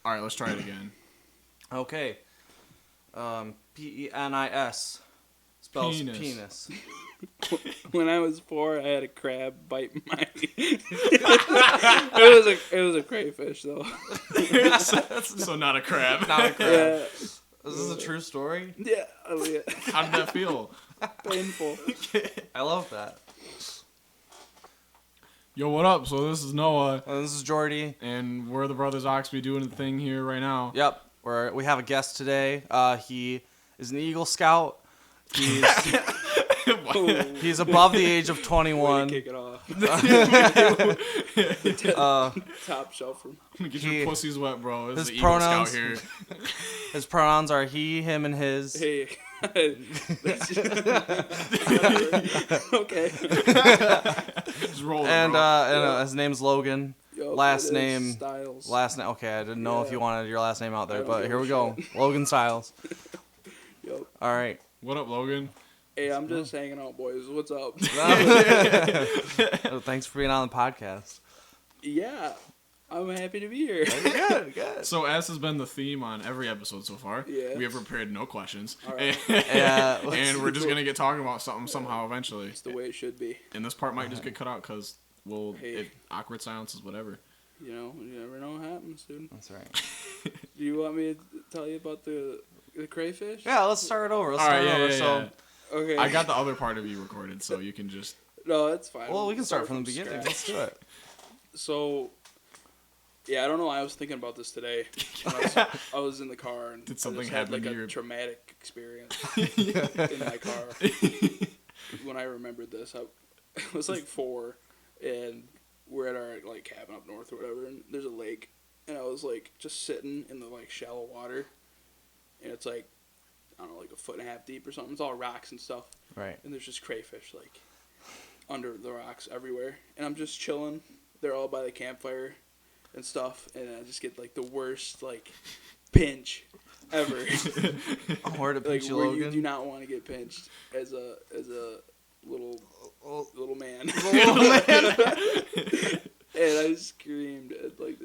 All right, let's try it again. Okay. Penis. Spells penis. When I was 4, I had a crab bite my. It was a crayfish though. So not a crab. Not a crab. Yeah. Is this a true story? Yeah. Oh yeah. How did that feel? Painful. I love that. Yo, what up? So this is Noah. This is Geordie. And we're the Brothers Oxby doing the thing here right now. Yep. We have a guest today. He is an Eagle Scout. He's above the age of 21. Kick it off. Top shelf room. Get your pussies wet, bro. This is His the Eagle pronouns. Scout here. His pronouns are he, him, and his. Hey. Okay. Just roll it, And bro. his name's Logan. Yo, Last it is name. Stiles. Last name. Okay, I didn't know if you wanted your last name out I there, don't but give here a we go. Logan Stiles. Yo. All right. What up, Logan? Hey, I'm just hanging out, boys. What's up? Thanks for being on the podcast. Yeah, I'm happy to be here. Good. So, as has been the theme on every episode so far, Yeah. we have prepared no questions. All right. And we're just going to get talking about something somehow eventually. It's the way it should be. And this part might just get cut out because, Hey. awkward silences, whatever. You know, you never know what happens, dude. That's right. Do you want me to tell you about the crayfish? Yeah, let's start it over. All right, yeah. So, Okay. I got the other part of you recorded, so you can just... No, that's fine. well, we can start from the beginning. scratch. Let's do it. So, yeah, I don't know why I was thinking about this today. I was in the car and Did something I just had, happen like to a your- traumatic experience in my car. When I remembered this, I was like 4, and we're at our like cabin up north or whatever, and there's a lake, and I was like just sitting in the like shallow water, and it's like I don't know, like a foot and a half deep or something. It's all rocks and stuff, Right. and there's just crayfish like under the rocks everywhere, and I'm just chilling. They're all by the campfire and stuff, and I just get like the worst like pinch ever. Where to Like pinch you, where Logan? you do not want to get pinched as a little man. And I screamed at like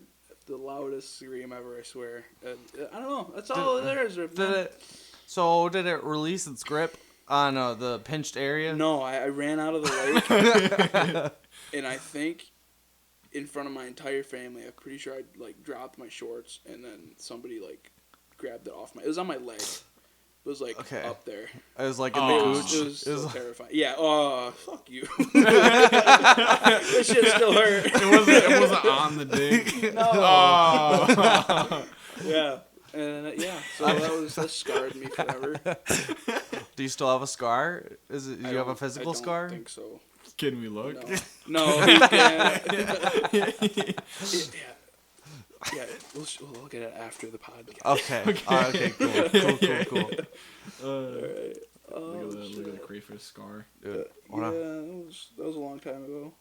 the loudest scream ever, I swear. And, I don't know. That's all there is. Did it release its grip on the pinched area? No, I ran out of the lake, and I think in front of my entire family, I'm pretty sure I like dropped my shorts, and then somebody like grabbed it off my. It was on my leg. It was like up there. It was like in Oh. the It gooch. was so terrifying. Yeah. Oh, fuck you. This shit still hurt. It wasn't on the dick. No. Oh. Yeah. And so that scarred me forever. Do you still have a scar? Do you have a physical scar? I don't think so. Can we look? No, you can't. Yeah, we'll look at it after the podcast. Okay. Okay. Cool. All right. Look at the crayfish scar. Dude, that was a long time ago.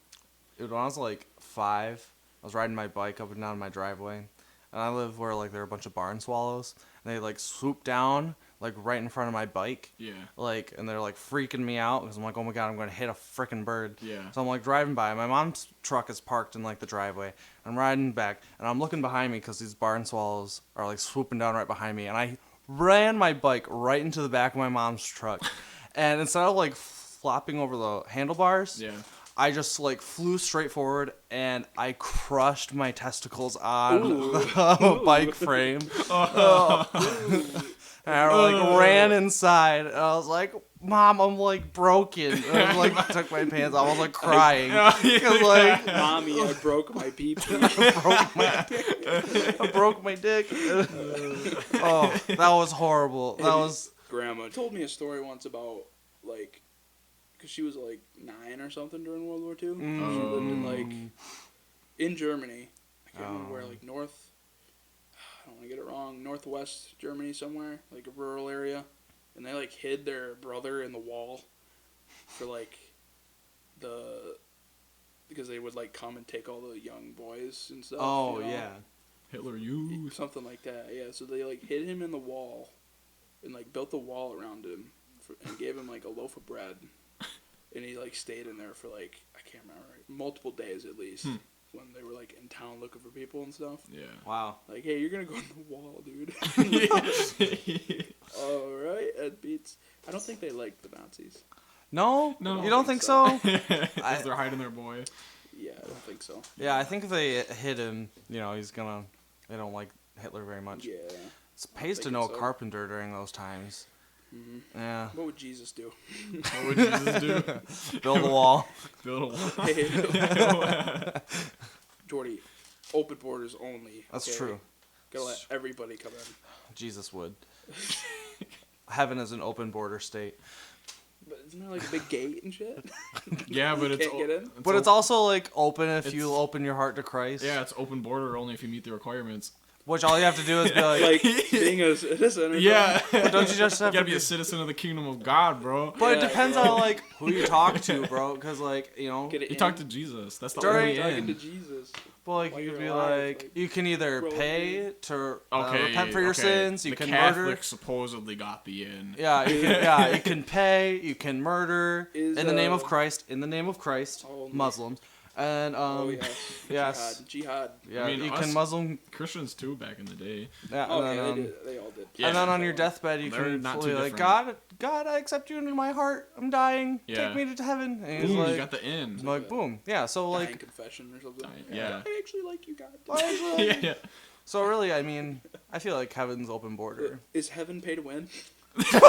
Dude, when I was like 5, I was riding my bike up and down my driveway, and I live where like there are a bunch of barn swallows, and they like swoop down like right in front of my bike. Yeah. Like, and they're like freaking me out because I'm like, oh my god, I'm gonna hit a freaking bird. Yeah. So I'm like driving by. My mom's truck is parked in like the driveway. I'm riding back, and I'm looking behind me because these barn swallows are like swooping down right behind me, and I ran my bike right into the back of my mom's truck, and instead of like flopping over the handlebars, Yeah. I just like flew straight forward, and I crushed my testicles on the bike frame. And I like ran inside, and I was like, "Mom, I'm like broken." And I like took my pants off. I was like crying. 'Cause, like, Mommy, I broke my pee. I broke my dick. Oh, that was horrible. That was. Grandma told me a story once about like, because she was like 9 or something during World War II. She lived in like in Germany. I can't remember where, like north. I don't want to get it wrong. Northwest Germany somewhere, like a rural area, and they like hid their brother in the wall for like because they would like come and take all the young boys and stuff. Oh you know? yeah. Hitler Youth. Something like that. Yeah. So they like hid him in the wall, and like built a wall around him, and gave him like a loaf of bread, and he like stayed in there for like I can't remember multiple days at least. when they were like in town looking for people and stuff. Yeah. Wow. Like, hey, you're gonna go on the wall, dude. All right, that beats. I don't think they liked the Nazis. No, No. you don't think so? Because they're hiding their boy. Yeah, I don't think so. Yeah, I think if they hit him, you know, he's gonna. They don't like Hitler very much. Yeah. It pays to thinking know a so. carpenter during those times. Mm-hmm. Yeah. What would Jesus do? What would Jesus do? Build a wall. Build a wall. Hey, Geordie, open borders only. That's okay? true. Gotta let everybody come in. Jesus would. Heaven is an open border state. But isn't there like a big gate and shit? Yeah, but it's Can't get in. But it's also like open if you open your heart to Christ. Yeah, it's open border only if you meet the requirements. Which all you have to do is be like, Like being a citizen. Or Yeah. something. don't you just have You gotta to be a citizen of the kingdom of God, bro. But Yeah, it depends bro. on like who you talk to, bro. Because like you know, Get it You in. talk to Jesus. That's the During- only Talking to end. Jesus. but like while you could you're be alive, like, like, you can either bro, pay to Okay. repent for your okay. sins. You the can Catholics murder. supposedly got the end. Yeah, you can pay. You can murder Is, in the name of Christ. In the name of Christ, Oh, Muslims, and Oh yes. yes. Jihad. yeah, I mean, you us- can Muslim. Christians too back in the day. Yeah, Oh and yeah, then, they did. They all did. Yeah. and then on your deathbed, you They're can not fully too like, different. God, I accept you into my heart. I'm dying. Yeah. Take me to heaven. And he's Boom, like, you got the end. I'm like, boom. Yeah. So Dying like, confession or something. Yeah. I actually like you, God. Yeah, yeah. so really, I mean, I feel like heaven's open border. Is heaven pay to win? Heaven, Is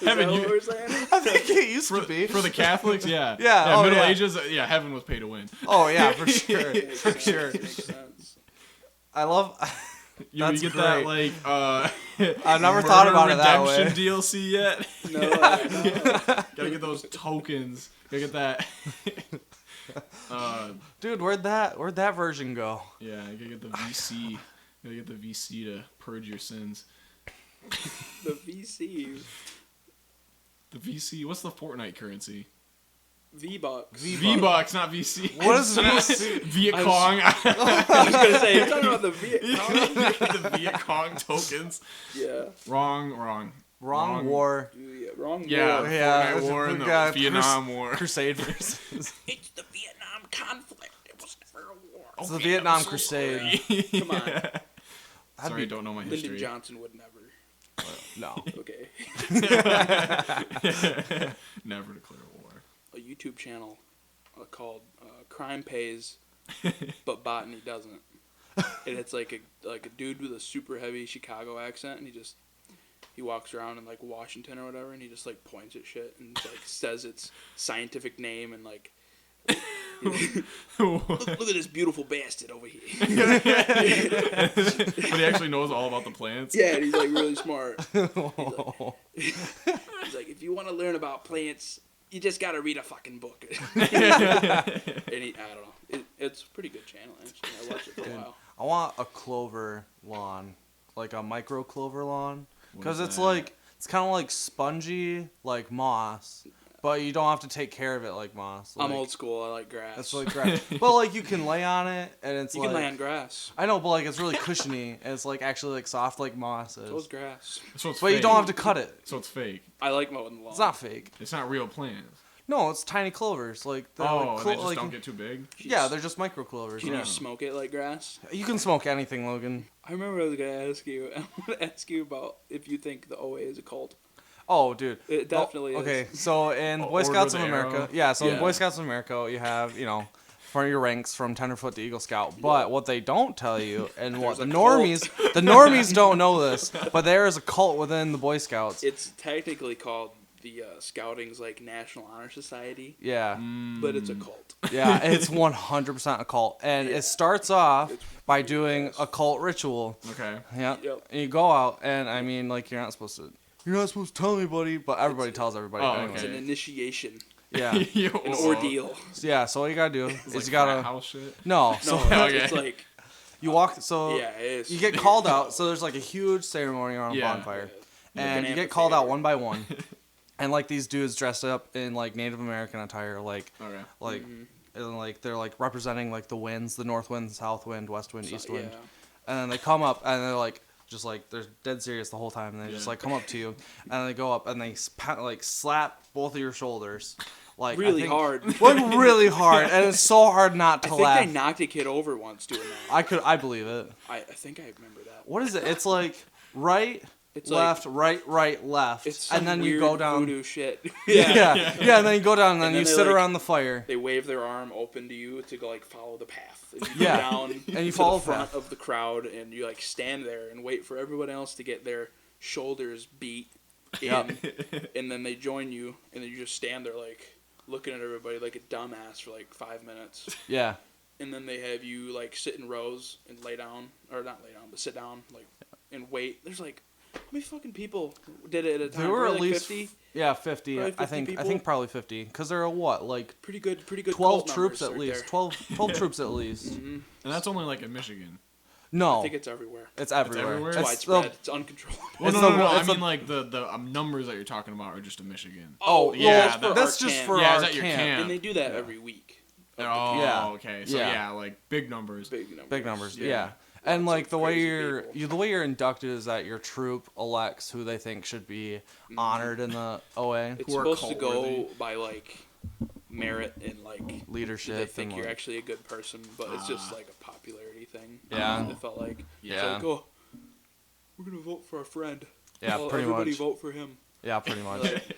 that you- what we're saying? I think it used For, to be. for the Catholics, yeah. Yeah, oh, Middle yeah. Ages, yeah, heaven was pay to win. Oh yeah, for sure, Makes for sense, sure. Makes sense. I love. You That's get great. that, like, I've never thought Murder about it that way. Redemption DLC yet? No, Gotta get those tokens. Gotta get that. Dude, where'd that version go? Yeah, you gotta get the VC. Gotta get the VC to purge your sins. the VC, The VC, what's the Fortnite currency? V-Bucks. V-Bucks, not VC. What is VC? Viet Cong. I was gonna say, you're talking about the Vietnam. The Viet Cong tokens. Yeah. Wrong. Wrong war. Yeah. Wrong. Yeah, war. Yeah, Fortnite war and we the got Vietnam War. Crusade versus. It's the Vietnam conflict. It was never a war. It's the Vietnam Crusade. Come on. That'd Sorry, be- don't know my Lyndon history. Johnson would never. No. Okay. Never declare war. A YouTube channel called Crime Pays, but Botany doesn't. And it's like a dude with a super heavy Chicago accent, and he walks around in like Washington or whatever, and he just like points at shit and like says its scientific name and like. look at this beautiful bastard over here. But he actually knows all about the plants. Yeah, and he's like really smart. He's like, if you want to learn about plants, you just gotta read a fucking book. And I don't know. It's a pretty good channel actually. I watched it for a while. I want a clover lawn, like a micro clover lawn, What because is it's that? like it's kind of like spongy, like moss, but you don't have to take care of it like moss. Like, I'm old school. I like grass. It's like grass, but like you can lay on it, and it's you like can lay on grass. I know, but like it's really cushiony, and it's like actually like soft like moss is. So is grass. So it's But fake. you don't have to cut it. So it's fake. I like mowing the lawn. It's not fake. It's not real plants. No, it's tiny clovers. Like they're Oh, like, and they just don't get too big. yeah, they're just micro clovers. Can Yeah. you smoke it like grass? You can smoke anything, Logan. I remember I was gonna ask you. I want to ask you about if you think the OA is a cult. Oh, dude. It definitely is. Okay, so in the Boy Order Scouts the of America, arrow. yeah, so in the Yeah. Boy Scouts of America, you have, you know, for your ranks from tenderfoot to Eagle Scout. But what they don't tell you, and what the There's a normies don't know this, but there is a cult within the Boy Scouts. It's technically called the Scouting's like National Honor Society, Yeah, but it's a cult. yeah, it's 100% a cult, and Yeah. it starts off It's by weird, doing yes. a cult ritual. Okay. Yeah, Yep. and you go out, and I mean, like you're not supposed to tell anybody, but everybody tells everybody. Oh, anyway. It's an initiation, Yeah, an ordeal. yeah. So all you gotta do It's is like you gotta frat house shit. no. No, So Okay. it's like you walk. So yeah, it is. you get called out. So there's like a huge ceremony around a Yeah. bonfire, Like and an you get called out amphitheater. one by one. And like these dudes dressed up in like Native American attire, like Okay. and like they're like representing like the winds, the north wind, south wind, west wind, east wind. Yeah. And then they come up and they're like just like they're dead serious the whole time, and they just Yeah. like come up to you and they go up and they like slap both of your shoulders Like Really hard. Like really hard, and it's so hard not to I think laugh. they knocked a kid over once doing that. I believe it. I think I remember that. What is it? It's like right, It's left, like, right, left, It's some and then weird you go down. voodoo shit. Yeah, and then you go down, and then you they, sit like, around the fire. They wave their arm open to you to go like follow the path. And you Yeah. go down And you to follow the the front path. of the crowd, and you like stand there and wait for everyone else to get their shoulders beat in, Yep. and then they join you, and then you just stand there like looking at everybody like a dumbass for like 5 minutes. Yeah. And then they have you like sit in rows and lay down, or not lay down, but sit down like and wait. There's like how many fucking people did it at a time? There were Probably at like least 50. Yeah, 50. Probably 50 I think people? probably 50 because there are what like Pretty good. 12 cult troops numbers at right least. there. 12 troops at least. Mhm. And that's only like in Michigan. No, I think it's everywhere. it's everywhere. everywhere? It's It's widespread. It's uncontrollable. Well, It's no, the- no, no. I it's the- mean, like the numbers that you're talking about are just in Michigan. Oh, yeah, well, that's that's just camp. for Yeah, our is that your camp? And they do that every week. Oh, Yeah. okay. So Yeah. yeah, like big numbers. Big numbers. Yeah. Yeah. And Lots like of the way crazy people. the way you're inducted is that your troop elects who they think should be honored in the OA. It's Who are supposed to cult-worthy. go by like merit and like Leadership they think and, you're like- actually a good person, but it's just like a popularity thing. Yeah. It felt like Yeah. It's like, oh, we're gonna vote for our friend. Yeah, Well, pretty everybody much. vote for him. Yeah, pretty much. Like,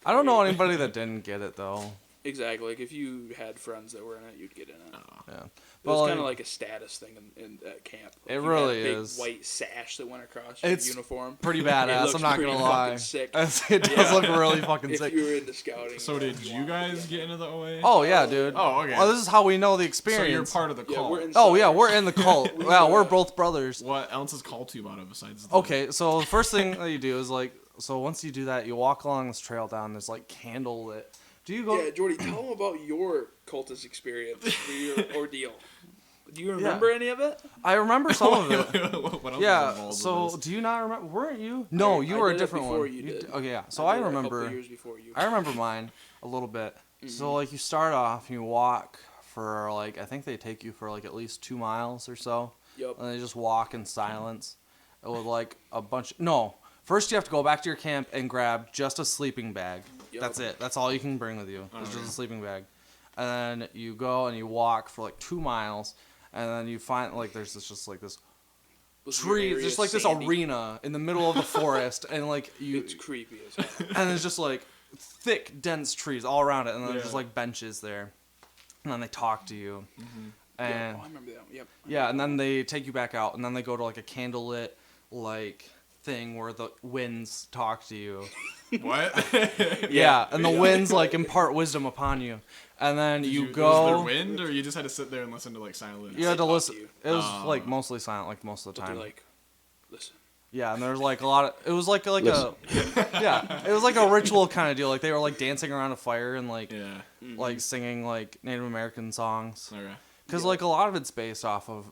I don't know anybody that didn't get it though. exactly. Like if you had friends that were in it, you'd get in it. Yeah. It was Well, kind of like a status thing in at camp. Like, It you had really a big is. white sash that went across your It's uniform. pretty It badass. looks I'm not pretty gonna fucking lie. sick. It does Yeah. look really fucking If sick. you were into scouting. So did you guys get into the OA? Oh yeah, dude. Oh, okay. Well, this is how we know the so experience. you're part of the Yeah, cult. we're in. Oh yeah, we're in the cult. We, Wow, we're uh, both brothers. What else is cult tube out of besides? The... Okay, so the first thing that you do is like, so once you do that, you walk along this trail down. There's like candlelit. Do you go? Yeah, Geordie, tell them about your cultist experience, your ordeal. Do you remember any of it? I remember some of it. What else is Yeah. involved So with this? do you not remember? Weren't you? No, you I were a did it different before one. you did. Okay, yeah. So I did it a couple remember. years before you. I remember mine a little bit. Mm-hmm. So like you start off, you walk for like I think they take you for like at least 2 miles or so, Yep. and they just walk in silence with like a bunch. No, first you have to go back to your camp and grab just a sleeping bag. Yep. That's it. That's all you can bring with you. It's just Okay. a sleeping bag, and then you go and you walk for like 2 miles, and then you find like there's this Was your tree, area just like this sandy? arena in the middle of the forest, and like you It's creepy as hell. and there's just like thick, dense trees all around it, and then there's Yeah. just like benches there, and then they talk to you, Yeah, and oh, I remember that. Yep. yeah, and then they take you back out, and then they go to like a candlelit like thing where the winds talk to you. What? Yeah, and the winds like impart wisdom upon you, and then you Was there go. wind, or you just had to sit there and listen to like silence? You had to They talk listen. to you. It was like mostly silent, like most of the But they're time. like, listen. Yeah, and there was like a lot of. It was like a yeah. It was like a ritual kind of deal. Like they were like dancing around a fire and like Yeah. like singing like Native American songs. Okay. Because like a lot of it's based off of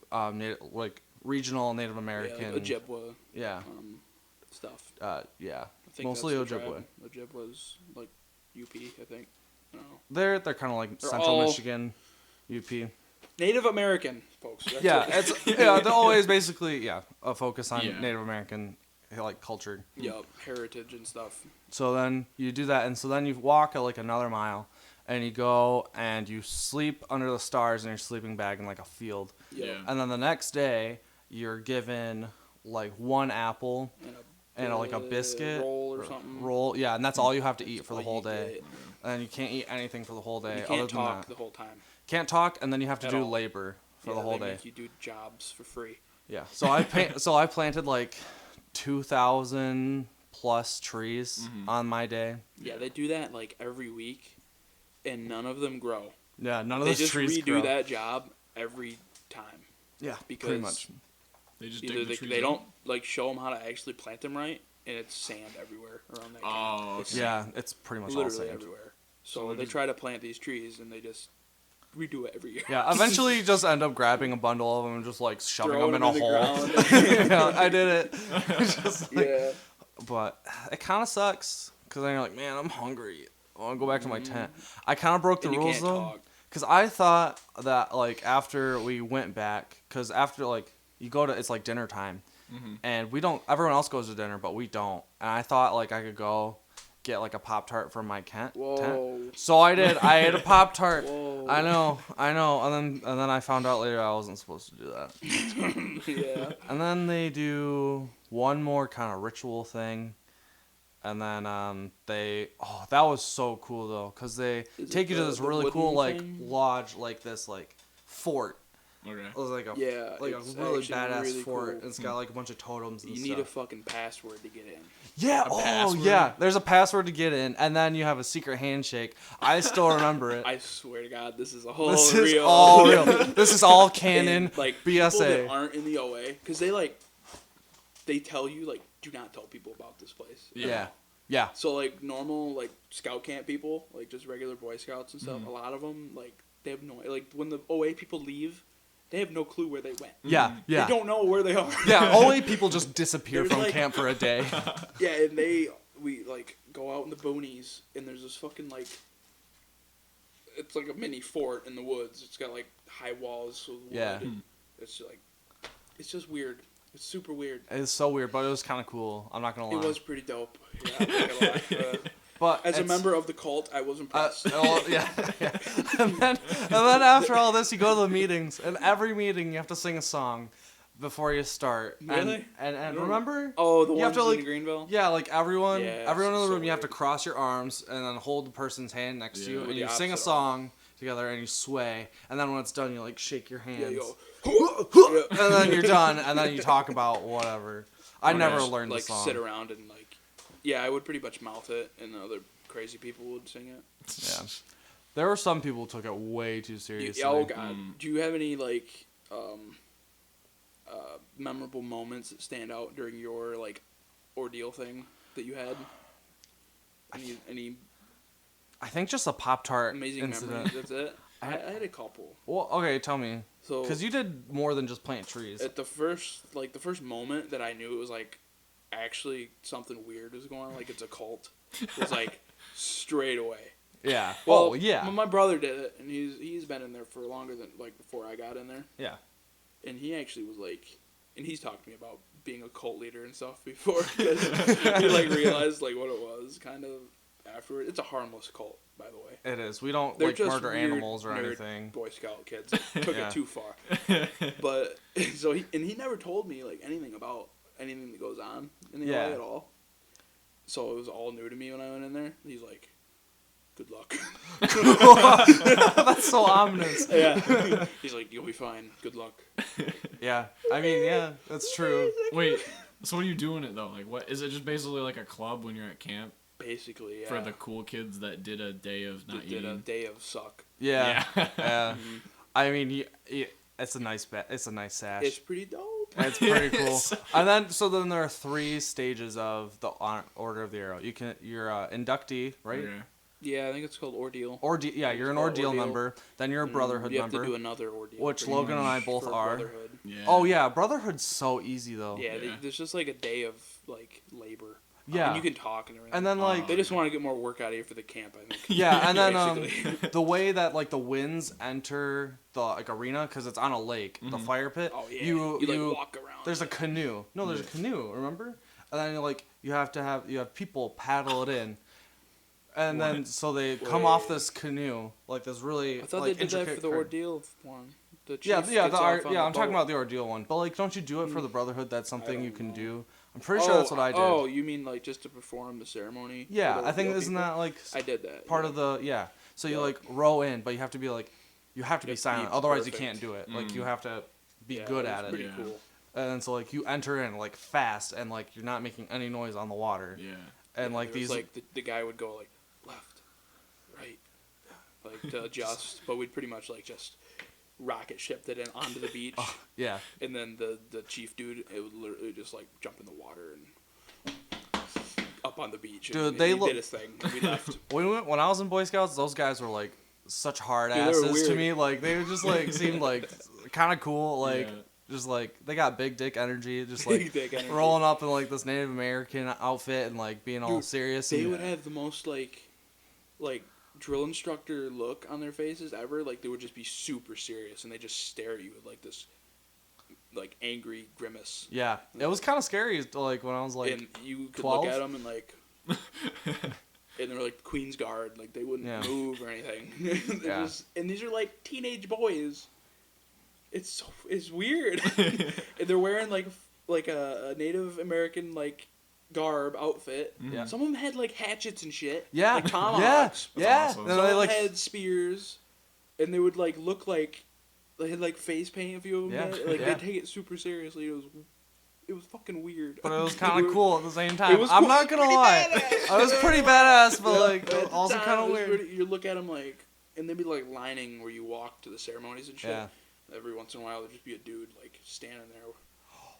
like regional Native Yeah, American. like Ojibwa Yeah. stuff. Yeah. I think Mostly that's the Ojibwe. tribe. Ojibwa's like UP, I think. I don't know. They're kind of like They're Central all- Michigan, UP. Native American folks. That's Yeah, what- it's they're always basically a focus on Yeah. Native American like culture. Yup, heritage and stuff. So then you do that, and so then you walk like another mile, and you go and you sleep under the stars in your sleeping bag in like a field. Yep. Yeah. And then the next day you're given like one apple and like a biscuit roll or something. roll. Yeah, and that's all you have to eat for the All whole you day. get. And you can't eat anything for the whole day. You other can't than talk that. the whole time. Can't talk, and then you have to At do all. labor for Yeah, the whole they day. make you do jobs for free. Yeah. So I planted like 2,000 plus trees on my day. Yeah, they do that like every week, and none of them grow. Yeah, none of They those just trees redo grow. that job every time. Yeah, because pretty much. They just Either dig the they, trees they up? don't like show them how to actually plant them right, and it's sand everywhere around that. Oh, camp. okay. It's Yeah, it's pretty much all literally sand. everywhere. So So they they just- try to plant these trees, and they just redo it every year. Yeah, eventually you just end up grabbing a bundle of them and just like shoving Throwing them in a the hole. ground. Yeah, I did it. Just like- Yeah. But it kind of sucks because then you're like, man, I'm hungry. I want to go back to my tent. I kind of broke the And you rules can't though, talk. because I thought that like after we went back, because after like you go to it's like dinner time, and we don't. Everyone else goes to dinner, but we don't. And I thought like I could go get like a Pop-Tart from my tent. Whoa. So I did. I ate a Pop-Tart. Whoa. I know. And then I found out later I wasn't supposed to do that. Yeah. And then they do one more kind of ritual thing. And then that was so cool though, cause they take you to this really cool like lodge, like this like fort. Okay. It was like a Yeah, like a it's really actually badass really fort. cool. And it's got like a bunch of totems and You stuff. need a fucking password to get in. Yeah. password? Yeah. There's a password to get in, and then you have a secret handshake. I still remember it. I swear to God, this is all This real. is all real. This is all canon. And, like BSA. people that aren't in the OA, because they tell you like, do not tell people about this place. Yeah. Yeah. So like normal like scout camp people, like just regular Boy Scouts and stuff. A lot of them like they have no like when the OA people leave, they have no clue where they went. Yeah. Yeah. They don't know where they are. Yeah. Only people just disappear There's, from like- camp for a day. Yeah, and we like go out in the boonies, and there's this fucking like, it's like a mini fort in the woods. It's got like high walls with wood. Yeah. And it's like, it's just weird. It's super weird. It's so weird, but it was kind of cool. I'm not gonna lie. It was pretty dope. Yeah, I'm not gonna lie. But As a it's- member of the cult, I was impressed. yeah. And then after all this, you go to the meetings, and every meeting you have to sing a song before you start. Really? And remember? Oh, the you ones have to, in like, Greenville? Yeah, like everyone in Yeah, the room, so you have to weird. cross your arms and then hold the person's hand next to you, Yeah. and With you the sing a opposite song together, and you sway, and then when it's done, you like shake your hands. Yeah, you go. And then you're done, and then you talk about whatever. I never Just, learned like the song. sit around and like, yeah, I would pretty much mouth it, and the other crazy people would sing it. Yeah. There were some people who took it way too seriously. Oh God, do you have any like memorable moments that stand out during your like ordeal thing that you had? Any I think just a Pop-Tart amazing incident. memories? That's it. I had a couple. Well, okay, tell me. So Because you did more than just plant trees. at the first moment that I knew it was like actually something weird was going on, like it's a cult, was like straight away. Yeah. Well, Oh, yeah. My brother did it, and he's been in there for longer than like before I got in there. Yeah. And he actually was like, and he's talked to me about being a cult leader and stuff before. 'Cause he like realized like what it was kind of afterward. It's a harmless cult, by the way. It is. We don't They're like just murder weird animals or nerd anything. Boy Scout kids took Yeah. it too far. But so he never told me like anything about anything that goes on in the Yeah. LA at all. So it was all new to me when I went in there. He's like, "Good luck." That's so ominous. Yeah. He's like, "You'll be fine. Good luck." Yeah. I mean, yeah, that's true. Wait, so what are you doing it though? Like, what is it? Just basically like a club when you're at camp Basically, yeah. for the cool kids that did a day of not Did a eating. day of suck. Yeah. Yeah. Yeah. I mean, it's a nice it's a nice sash. It's pretty dope. It's pretty cool. And then there are 3 stages of the Order of the Arrow. You're inductee, right? Okay. Yeah, I think it's called Ordeal. Yeah, you're an called ordeal Ordeal. member. Then you're a Brotherhood you have member. to do another Ordeal. Which pretty Logan and I much both for are. Brotherhood. Yeah. Oh yeah, Brotherhood's so easy though. Yeah, Yeah. there's just like a day of like labor. Yeah. And you can talk and everything. And then like they just want to get more work out of you for the camp, I think. yeah, and then Basically. the way that like the winds enter the like arena because it's on a lake, the fire pit. Oh yeah. You like walk around. There's a canoe. No, there's a canoe. Remember? And then like you have people paddle it in. And then so they come off this canoe like this really I thought like they did that intricate for the cur- Ordeal one. The chief Yeah, gets yeah, off on the I'm talking boat. about the ordeal one. But like, don't you do it for the Brotherhood? That's something you don't can know. do. I'm pretty sure that's what I did. Oh, you mean like just to perform the ceremony? Yeah, for the I think Ordeal isn't people? that like I did that. part yeah. of the yeah. So you Yeah. like row in, but you have to be like you have to be have to silent, be otherwise perfect. you can't do it. Like you have to be Yeah, good it was at it. Pretty Yeah. cool. And then so like you enter in like fast and like you're not making any noise on the water. Yeah. And like There was, these like the guy would go like left, right, like to adjust, but we'd pretty much like just rocket shipped it in onto the beach, yeah. and then the chief dude it would literally just like jump in the water and up on the beach. Dude, and they he look- did his thing. And we left. When I was in Boy Scouts, those guys were like such hard Dude, they were asses to weird. me. Like they were just like seemed like kind of cool. Like Yeah. just like they got big dick energy. Just Big like dick energy. rolling up in like this Native American outfit and like being all Dude, serious. They and, would have the most like drill instructor look on their faces ever. Like they would just be super serious and they just stare at you with like this like angry grimace. yeah, it was kind of scary. Like when I was like, and you could 12? look at them and like and they were like Queen's Guard, like they wouldn't move or anything. And these are like teenage boys. It's weird. And they're wearing like a Native American like garb outfit. Yeah. Some of them had like hatchets and shit. Yeah. Like tomahawks. Yeah. Awesome. Some of them had spears, and they would like look like they had like face paint. A few of them had. Like they take it super seriously. It was fucking weird. But it was kind of cool at the same time. Was I'm cool. not gonna lie. I was pretty badass, but like also kind of weird. You look at them like, and they'd be like lining where you walk to the ceremonies and shit. Yeah. Every once in a while, there'd just be a dude like standing there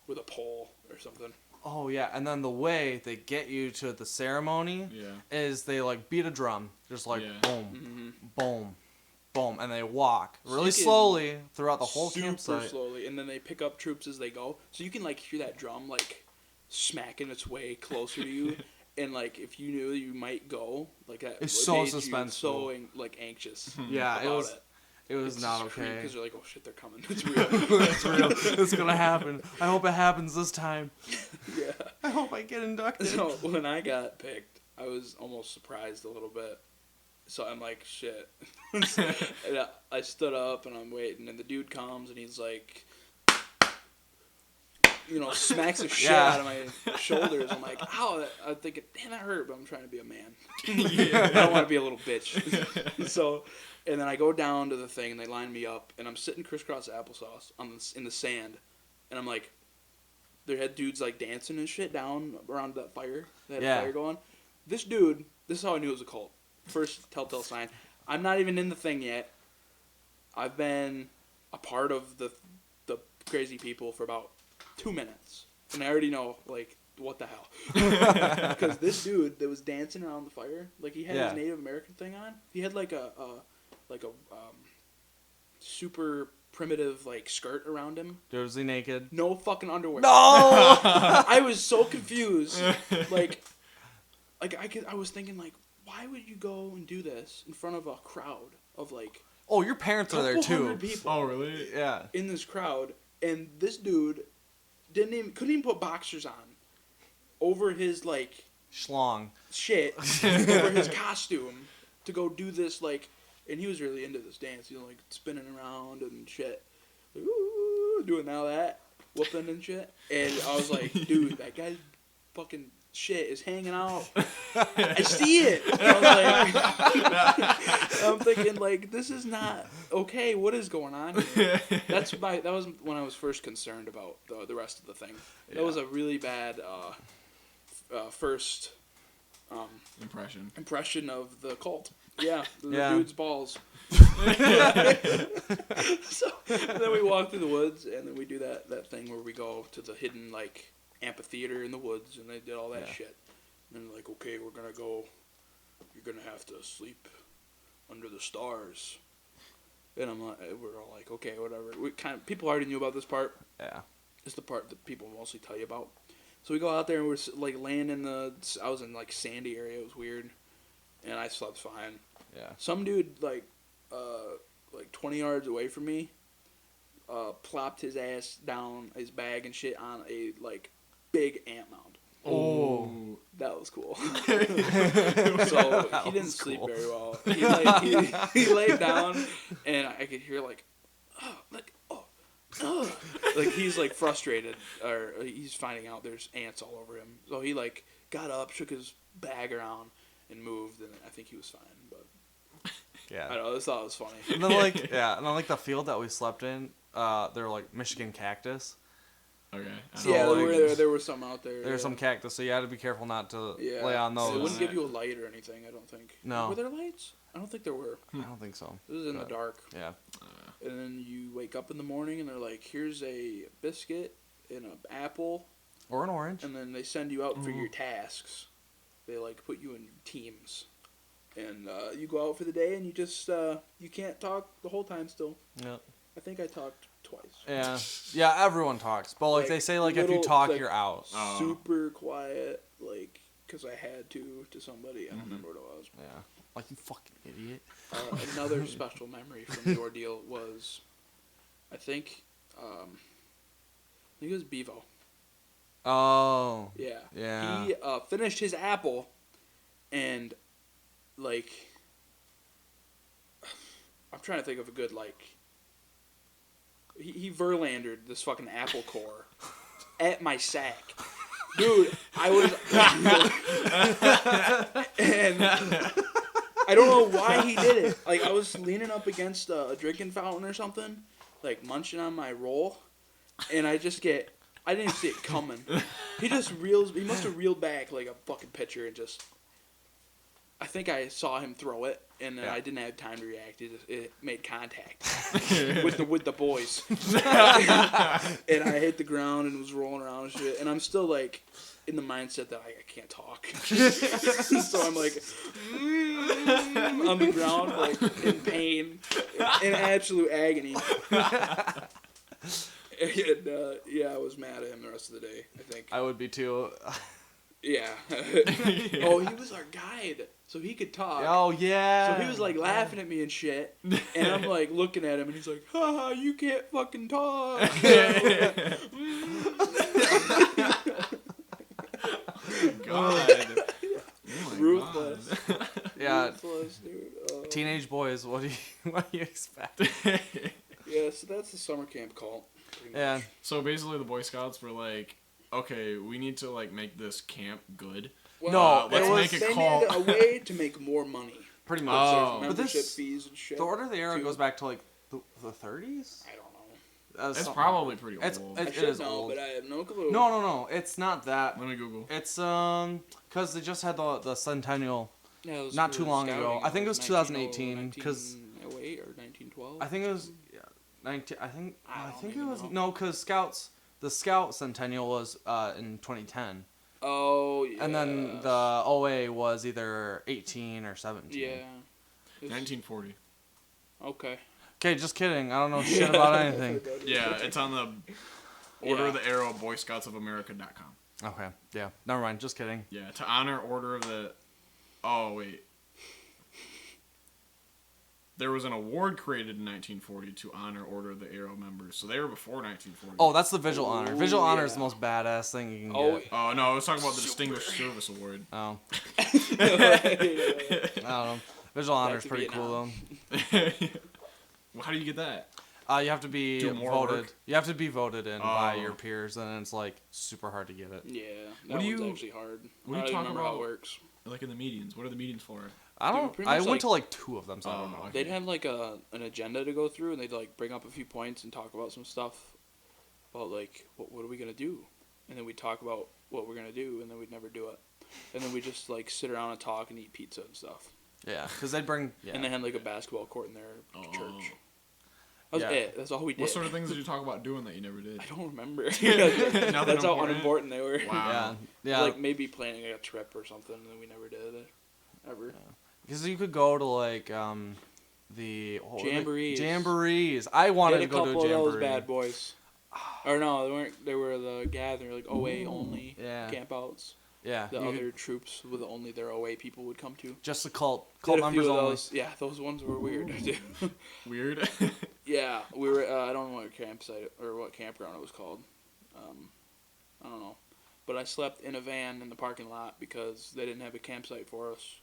with a pole or something. Oh yeah, and then the way they get you to the ceremony is they like beat a drum, just like boom, boom, boom, and they walk really slowly throughout the whole campsite. Super slowly, and then they pick up troops as they go, so you can like hear that drum like smacking its way closer to you, and like if you knew you might go, like that, it's so suspenseful, so like anxious. Yeah, it was not okay. Because you're like, oh shit, they're coming. It's real. It's real. It's gonna happen. I hope it happens this time. Yeah. I hope I get inducted. So when I got picked, I was almost surprised a little bit. So I'm like, shit. And I stood up and I'm waiting, and the dude comes and he's like, smacks the shit out of my shoulders. I'm like, ow. I'm thinking, damn, that hurt, but I'm trying to be a man. I don't want to be a little bitch. So. And then I go down to the thing, and they line me up, and I'm sitting crisscross applesauce in the sand, and I'm like, they had dudes like dancing and shit down around that fire. They had a fire going. This dude, this is how I knew it was a cult. First telltale sign. I'm not even in the thing yet. I've been a part of the crazy people for about 2 minutes, and I already know like what the hell. Because this dude that was dancing around the fire, like he had his Native American thing on. He had like a super primitive like skirt around him. Dude, was he naked? No fucking underwear. No. I was so confused. I was thinking like, why would you go and do this in front of a crowd of like? Oh, your parents are there too. People. Oh, really? Yeah. In this crowd, and this dude couldn't even put boxers on over his like schlong shit over his costume to go do this like. And he was really into this dance. He was like spinning around and shit. Like, ooh, doing all that. Whooping and shit. And I was like, dude, that guy's fucking shit is hanging out. I see it. I was like, I'm thinking, like, this is not okay. What is going on here? That was when I was first concerned about the rest of the thing. Yeah. That was a really bad first impression of the cult. Yeah, the dude's balls. So then we walk through the woods, and then we do that thing where we go to the hidden like amphitheater in the woods, and they did all that shit. And then like, okay, we're gonna go. You're gonna have to sleep under the stars. And we're all like, okay, whatever. People already knew about this part. Yeah, it's the part that people mostly tell you about. So we go out there, and we're like laying I was in like sandy area. It was weird. And I slept fine. Yeah. Some dude like 20 yards away from me, plopped his ass down, his bag and shit on a like big ant mound. Oh, that was cool. So he didn't sleep very well. He laid down, and I could hear like he's like frustrated, or he's finding out there's ants all over him. So he like got up, shook his bag around. And moved, and I think he was fine, but yeah, I know, I thought it was funny. And then the field that we slept in, they're like Michigan cactus. Okay. So there were some out there. There were some cactus, so you had to be careful not to lay on those. It wouldn't give you a light or anything, I don't think. No. Were there lights? I don't think there were. I don't think so. This is in the dark. Yeah. And then you wake up in the morning, and they're like, "Here's a biscuit and an apple, or an orange," and then they send you out for your tasks. They like put you in teams, and you go out for the day, and you just you can't talk the whole time. Still, yeah. I think I talked twice. Yeah. Everyone talks, but like they say, like if you talk, like, you're out. Super quiet, like because I had to somebody. I don't remember what it was. Yeah, like you fucking idiot. Another special memory from the ordeal was, I think it was Bevo. Oh. Yeah. Yeah. He finished his apple, and like, I'm trying to think of a good, like, he Verlandered this fucking apple core at my sack. Dude, I was, and I don't know why he did it. Like, I was leaning up against a drinking fountain or something, like, munching on my roll, and I didn't even see it coming. He must have reeled back like a fucking pitcher and just, I think I saw him throw it, and then I didn't have time to react. It made contact with the boys, and I hit the ground and was rolling around and shit. And I'm still like in the mindset that I can't talk, so I'm like on the ground, like in pain, in absolute agony. And I was mad at him the rest of the day. I think I would be too. Yeah. Oh, he was our guide, so he could talk. Oh, yeah. So he was like laughing at me and shit, and I'm like looking at him, and he's like, "Haha, you can't fucking talk." God. Oh Ruthless. God. Yeah. Ruthless, dude. Teenage boys, what do you expect? Yeah, so that's the summer camp cult. Yeah. So basically, the Boy Scouts were like, okay, we need to like make this camp good. Well, No, let's make a call. They needed a way to make more money. Pretty much. Oh. There's But membership this, fees and shit. the Order of the Arrow too. goes back to like the 30s? I don't know. It's probably pretty old. I It should is know, old. but I have no clue. No, it's not that. Let me Google. It's because they just had the centennial Yeah, it was not for too long ago. scouting. I think it was 2018 because 1908 or 1912. I think it was 19. I don't think it even was know. no, because the Scout Centennial was in 2010, Oh, yeah. and then the OA was either 18 or 17. Yeah. 1940. Okay. Okay, just kidding. I don't know shit about anything. Yeah, it's on the Order of the Arrow Boy Scouts of America.com. Okay, yeah. Never mind. Just kidding. Yeah, to honor Order of the. Oh wait. There was an award created in 1940 to honor Order of the Arrow members, so they were before 1940. Oh, that's the Visual Honor. Visual Honor is yeah. the most badass thing you can Oh, get. Oh no, I was talking about the Distinguished Service Award. Oh, Yeah. I don't know. Visual Honor is to pretty cool Vietnam. Well, how do you get that? though. You have to be Do more voted. work? You have to be voted in by Oh. your peers, and it's like super hard to get it. Yeah, What that do one's you- actually hard. what do you I don't even talk remember how about- it works. Like in the meetings. What are the meetings for? I don't. pretty I much, went to like 2 of them, so I Oh, don't know. okay. They'd have like an agenda to go through, and they'd like bring up a few points and talk about some stuff about like what are we gonna do, and then we'd talk about what we're gonna do, and then we'd never do it, and then we just like sit around and talk and eat pizza and stuff, Yeah, because they'd bring. Yeah. and they had like a basketball court in their Oh. church. That was Yeah. it. That's all we did. What sort of things did you talk about doing that you never did? I don't remember. Nothing That's how important? unimportant they were. Wow. Yeah. Like maybe planning a trip or something, and then we never did it. Ever. Because you could go to like the Jamborees. Jamborees. I wanted They to had a go to couple a of those jamboree. bad boys. Or no, they weren't. They were the gathering, like OA only Yeah. campouts. Yeah. The you other could- troops with only their OA people would come to. just the cult Did a few members of only. those. Yeah, those ones were weird. Weird. Yeah, we were. I don't know what campsite or what campground it was called. I don't know, but I slept in a van in the parking lot because they didn't have a campsite for us.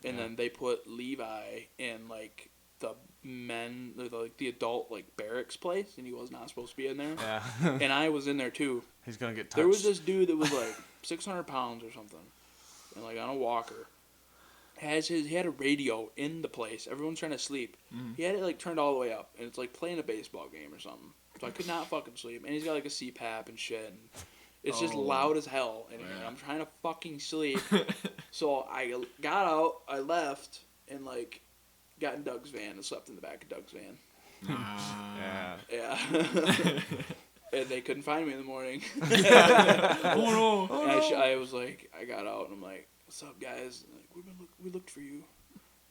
And Yeah. then they put Levi in like the men, the adult like barracks place, and he was not supposed to be in there. Yeah. And I was in there too. He's gonna get touched. There was this dude that was like 600 pounds or something, and like on a walker. He had a radio in the place. Everyone's trying to sleep. Mhm. He had it like turned all the way up, and it's like playing a baseball game or something. So I could not fucking sleep. And he's got like a CPAP and shit. And it's just Oh. loud as hell in here. Yeah. I'm trying to fucking sleep. So I got out, I left, and like got in Doug's van and slept in the back of Doug's van. Ah. Yeah. Yeah. And they couldn't find me in the morning. Oh no. And I was like, I got out and I'm like, "What's up, guys?" And like, we looked for you.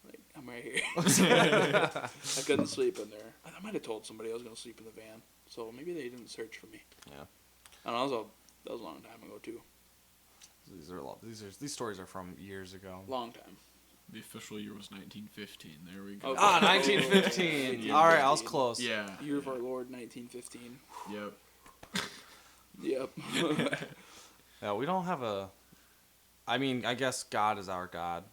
Like, I'm right here. I couldn't sleep in there. I might have told somebody I was gonna sleep in the van, so maybe they didn't search for me. Yeah. I don't know. That was a long time ago too. These stories are from years ago. Long time. The official year was 1915. There we go. Okay. Ah, 1915. Yeah. All right, I was close. Yeah. Year of our Lord, 1915. Yep. Yep. Yeah, we don't have a. I mean, I guess God is our God.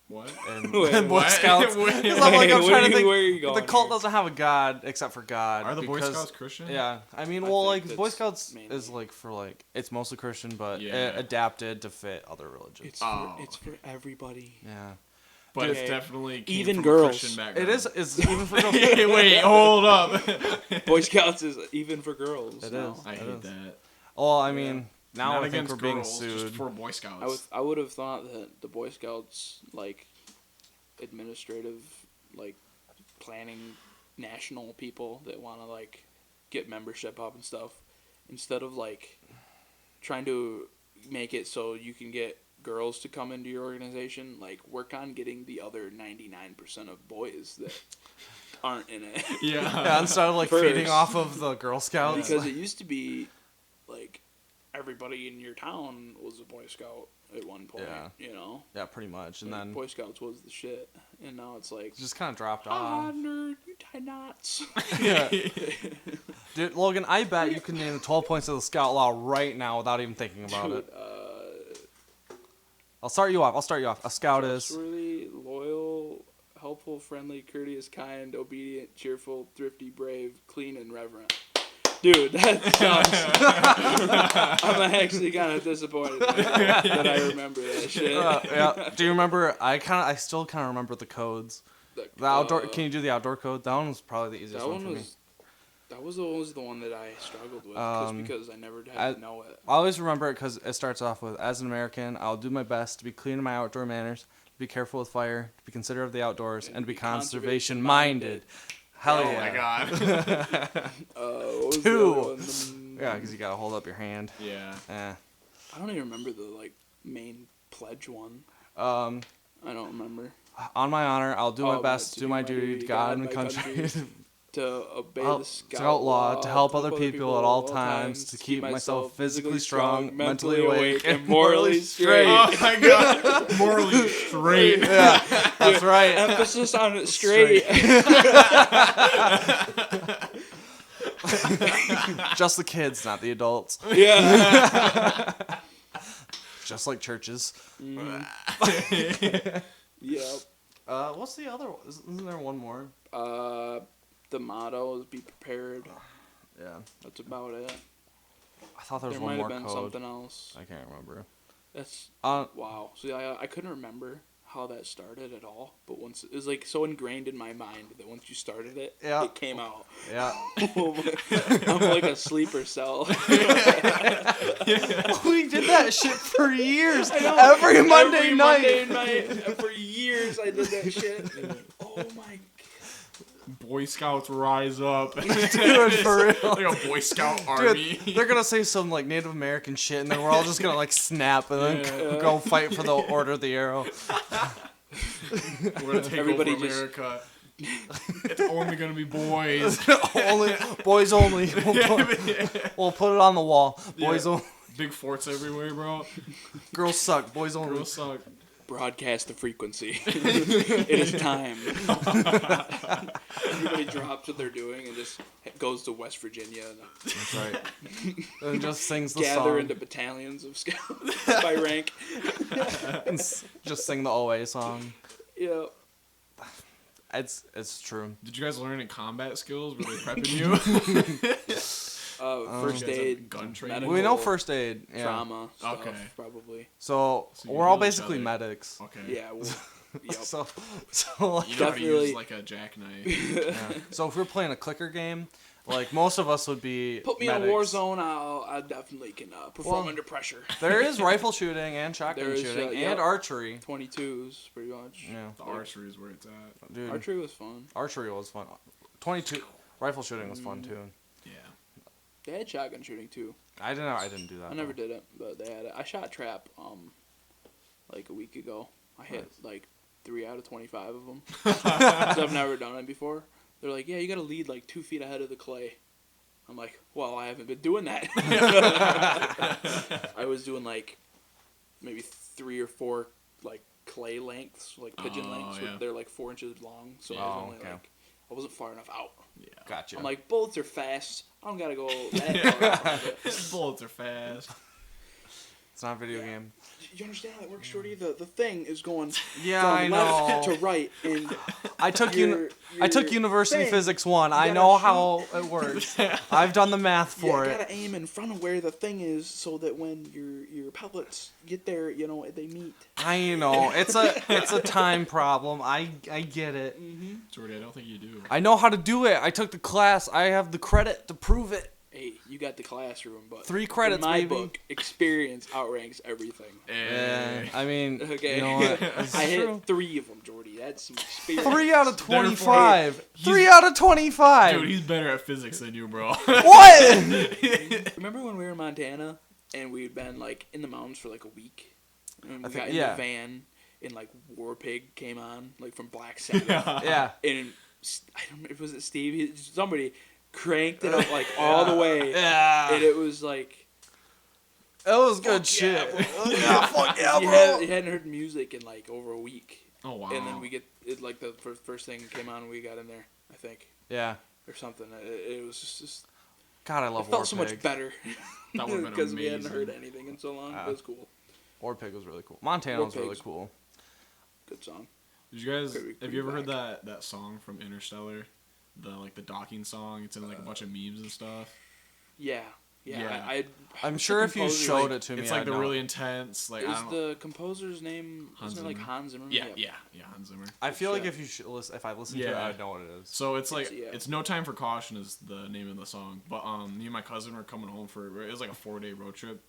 What? And, Wait, and Boy what? Scouts. Wait, 'Cause I'm like, I'm wait, trying to think. where are you going The cult here? doesn't have a god except for God. Are the Boy because- Scouts Christian? Yeah, I mean, I well, think like Boy that's Scouts mainly- is like for like it's mostly Christian, but Yeah. adapted to fit other religions. It's for everybody. Yeah, But Dude, it's definitely came even from girls. A Christian background. it is. It's even for girls. Wait, hold up. Boy Scouts is even for girls. It now. is. I It hate is. that. Well, I mean, now Not I think against we're being girls, just sued. for Boy Scouts. I would have thought that the Boy Scouts, like, administrative, like, planning national people that want to, like, get membership up and stuff, instead of, like, trying to make it so you can get girls to come into your organization, like, work on getting the other 99% of boys that aren't in it. Yeah, instead of like First. feeding off of the Girl Scouts. Because it used to be, like, everybody in your town was a Boy Scout at one point, Yeah. you know? Yeah, pretty much, and Like, then Boy Scouts was the shit, and now it's like, it just kind of dropped ah, off. nerd, you tie knots. Yeah. Dude, Logan, I bet you can name the 12 points of the Scout Law right now without even thinking about Dude, it. I'll start you off. A Scout is trustworthy, loyal, helpful, friendly, courteous, kind, obedient, cheerful, thrifty, brave, clean, and reverent. Dude, that sucks. I'm actually kind of disappointed that I remember that shit. yeah. Do you remember? I still kind of remember the codes. The outdoor. Can you do the outdoor code? That one was probably the easiest That one for me. That was always the one that I struggled with, just because I never had to know it. I always remember it because it starts off with, as an American, I'll do my best to be clean in my outdoor manners, to be careful with fire, to be considerate of the outdoors, and to be conservation-minded. Hell Oh yeah. my god. What was the Two. other one? Yeah, because you gotta hold up your hand. Yeah. I don't even remember the main pledge one. Um, I don't remember. on my honor, I'll do my Oh, best to do my duty to God and country. To obey I'll- the scout law, to help other people at all times, to keep myself physically strong, mentally awake, and morally straight. Oh my god. Morally straight. Yeah, that's right. Emphasis on it straight. Just the kids, not the adults. Yeah. Just like churches. Yep. What's the other one? Isn't there one more? The motto is be prepared. Yeah. That's about it. I thought there was There one might more have been code. something else. I can't remember. That's Uh, wow. See, I couldn't remember how that started at all. But once it was like so ingrained in my mind that once you started it, Yeah. it came out. yeah. I'm like a sleeper cell. We did that shit for years. Every Monday night. For years, I did that shit. Oh my. Boy Scouts rise up. Dude, for real. Like a Boy Scout army. Dude, they're gonna say some like Native American shit, and then we're all just gonna like snap and then go fight for the Order of the Arrow. We're gonna take Everybody over just- America. It's only gonna be boys. Only boys only. We'll put it on the wall. Boys Yeah. only. Big forts everywhere, bro. Girls suck. Boys only. Girls suck. Broadcast the frequency. It is time. Everybody drops what they're doing and just goes to West Virginia and That's right. And just sings the gather song. into battalions of scouts by rank. And just sing the OA song. Yeah. It's true. Did you guys learn any combat skills? Were they prepping you? First You guys have aid, gun training? medical, We know first aid. Yeah. trauma stuff, Okay. probably. So So you we're all heal each basically other. medics. Okay. Yeah. Well, yep. So like, You know how to Definitely. use like a jackknife. yeah. So if we're playing a clicker game, like most of us would be Put me medics. in Warzone, I definitely can perform Well, under pressure. There is rifle shooting and shotgun There is, shooting yep. and archery. 22s, pretty much. Yeah, The archery is where it's at. dude, Archery was fun. archery was fun. 22 rifle shooting was fun too. Yeah. They had shotgun shooting too. I didn't do that. I never though. did it, but they had it. I shot trap like a week ago. I hit like 3 out of 25 of them. 'Cause I've never done it before. They're like, yeah, you got to lead like 2 feet ahead of the clay. I'm like, well, I haven't been doing that. I was doing like maybe 3 or 4 like clay lengths, like pigeon Oh, lengths. yeah. They're like 4 inches long, so I Oh, was only okay. like, I wasn't far enough out. Yeah. Gotcha. I'm like, bullets are fast. I don't gotta go that far out. Bullets are fast. It's not a video Yeah. game. You understand how that works, Shorty? The thing is going Yeah, from I left know. to right, and I took your University thing, Physics 1. you I gotta know shoot. how it works. I've done the math for you it. gotta aim in front of where the thing is, so that when your pellets get there, they meet. I know. It's a time problem. I get it. Jordy, I don't think you do. I know how to do it. I took the class. I have the credit to prove it. Hey, you got the classroom, but 3 credits, in my baby. book, experience outranks everything. Yeah, I mean, Okay, you know what? It's I true. hit 3 of them, Jordy. That's some experience. 3 out of Therefore, 25. 3 out of 25. Dude, he's better at physics than you, bro. What? Remember when we were in Montana and we'd been like in the mountains for like a week, and we think- got in yeah. the van and like War Pig came on like from Black Sabbath, Yeah. and I don't remember, was it Steve? Somebody cranked it up like all the way, Yeah. and it was like That was good yeah, shit. bro. Yeah, fuck yeah, you, bro. you hadn't heard music in like over a week, Oh, wow. and then we get it like the first thing came on, and we got in there, I think, Yeah. or something. It was just God, I it love felt War so Pig. much better That would've been because we hadn't amazing. heard anything in so long. It was cool. War Pig was really cool. Montana War was really Pig's- cool. Good song. Did you guys, Could we have you ever bring heard that song from Interstellar? The docking song? It's in like a bunch of memes and stuff. Yeah. Yeah. I'm sure if you composer, showed like, it to me, It's like I'd the know. really intense, like, I Is don't know. the composer's name Hans isn't it like Zimmer. Hans Zimmer? Yeah, Hans Zimmer. I feel like Yeah. if you if I listened to it, Yeah. I'd know what it is. So it's like yeah. it's No Time for Caution is the name of the song. But me and my cousin were coming home for it was like a 4-day road trip,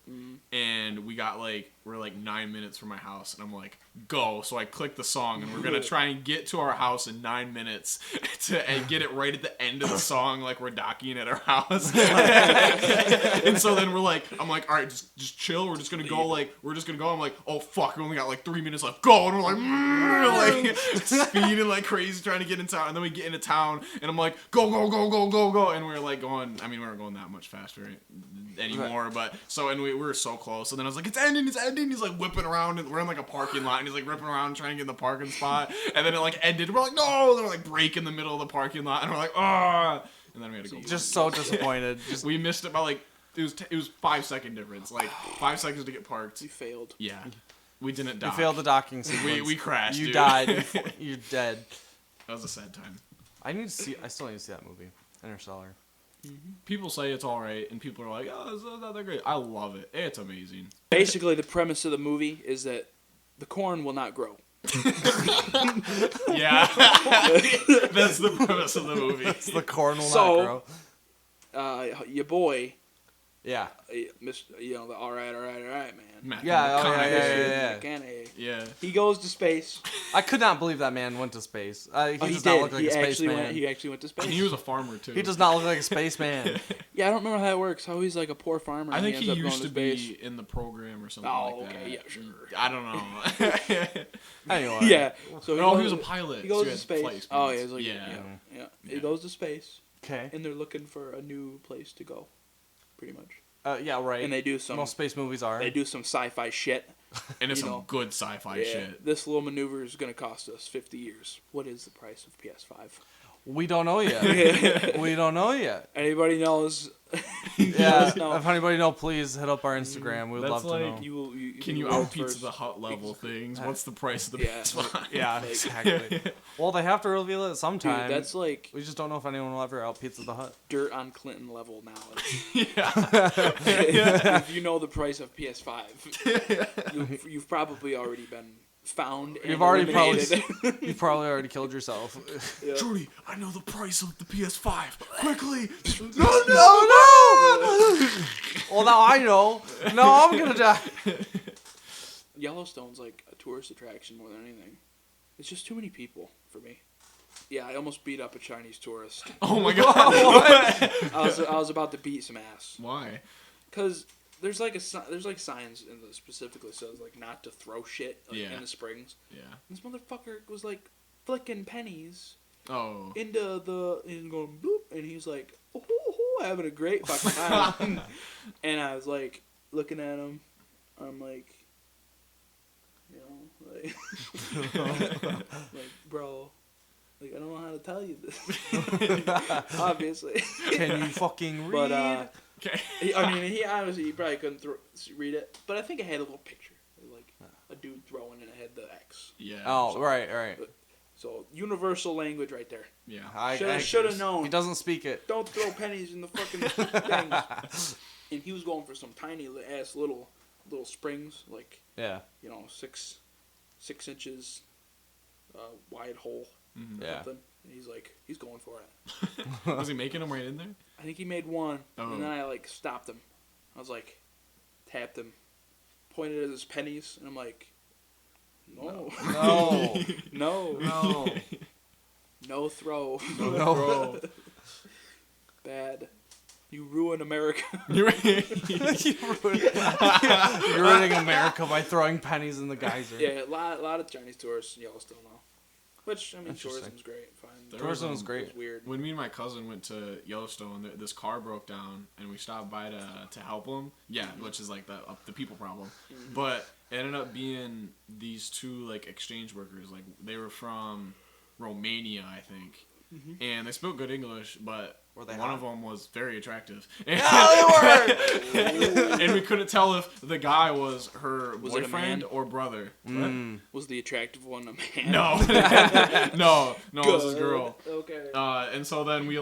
and we're like 9 minutes from my house, and I'm like, go. So I clicked the song, and we're gonna try and get to our house in 9 minutes and get it right at the end of the song, like we're docking at our house. And so then I'm like, all right, just chill. We're just gonna go. I'm like, oh fuck, we only got like 3 minutes left. Go, and we're like speeding like crazy trying to get in town. And then we get into town, and I'm like, go, and we're like going. I mean, we weren't going that much faster anymore, but and we were so close. And then I was like, it's ending. He's like whipping around, and we're in like a parking lot, and he's like ripping around trying to get in the parking spot. And then it like ended. We're like, no. Then we're like break in the middle of the parking lot, and we're like, ah. And then we had to go. Just so disappointed. Just We missed it by like it was 5-second difference, like 5 seconds to get parked. You failed. Yeah, we didn't you dock. failed the docking sequence. We crashed. You dude. died. You're dead. That was a sad time. I still need to see that movie, Interstellar. People say it's all right, and people are like, "Oh, it's not that great." I love it. It's amazing. Basically, the premise of the movie is that the corn will not grow. Yeah, that's the premise of the movie. The corn will So- not grow. Your boy, Yeah. the all right, man. Matthew Yeah, oh, McConaughey. yeah. McConaughey. Yeah. He goes to space. I could not believe that man went to space. He He does not did. look like He a actually spaceman. went. He actually went to space. And he was a farmer too. He does not look like a spaceman. Yeah, I don't remember how that works. How he's like a poor farmer. I and think ends he up going used to space. be in the program or something Oh, like that. okay, yeah, sure. I don't know. Anyway. Yeah. So No, goes- he was a pilot. He so goes he to had space. flight Oh, experience. yeah, he's like, Yeah. yeah. Yeah. He goes to space, Okay. and they're looking for a new place to go, pretty much. Yeah, right. And they do some. Most space movies are. They do some sci-fi shit. And it's You some know. good sci-fi Yeah, shit. this little maneuver is going to cost us 50 years. What is the price of PS5? We don't know yet. We don't know yet. Anybody knows? Yeah. us know. If anybody know, please hit up our Instagram. We would That's love to like know. You will. Can you will out first. Pizza the Hut level things? What's the price of the Yeah. PS5? Yeah, exactly. Well, they have to reveal it Dude, sometime. that's like We just don't know if anyone will ever out Pizza the Hut. dirt on Clinton level knowledge. Yeah. If you know the price of PS5, you've probably already been found. And You've already eliminated. You've probably already killed yourself. Yeah. Jordy, I know the price of the PS5. Quickly. No! Well, now I know. No, I'm gonna die. Yellowstone's like a tourist attraction more than anything. It's just too many people for me. Yeah, I almost beat up a Chinese tourist. Oh my god. I was about to beat some ass. Why? Cause there's like signs in the specifically says like not to throw shit like, Yeah. in the springs. Yeah. This motherfucker was like flicking pennies Oh. into the and going boop, and he's like having a great fucking time. And I was like looking at him. I'm like, like bro, like I don't know how to tell you this. Obviously. Can you fucking read? But Okay. He honestly, he probably couldn't read it, but I think I had a little picture, like a dude throwing, and it had the X. Yeah. Oh, so, right. So universal language right there. Yeah. I Should have known. He doesn't speak it. Don't throw pennies in the fucking things. And he was going for some tiny ass little springs, like 6 inches wide hole. Mm-hmm. Yeah. Something. And he's going for it. Was he making them right in there? I think he made one, Oh. and then I stopped him. I was tapped him, pointed at his pennies, and I'm like, no, no throw, No throw. Bad. You ruin America. You're ruining America by throwing pennies in the geyser. Yeah, a lot of Chinese tourists in Yellowstone now. Which, tourism's great. Fine. Tourism is great. It's weird. When me and my cousin went to Yellowstone, this car broke down, and we stopped by to help him. Yeah, which is like the people problem. Mm-hmm. But it ended up being these two exchange workers. Like they were from Romania, I think, and they spoke good English, but one of them was very attractive. And, and we couldn't tell if the guy was her boyfriend or brother. Was the attractive one a man? No, no, it was this girl. Okay. And so then we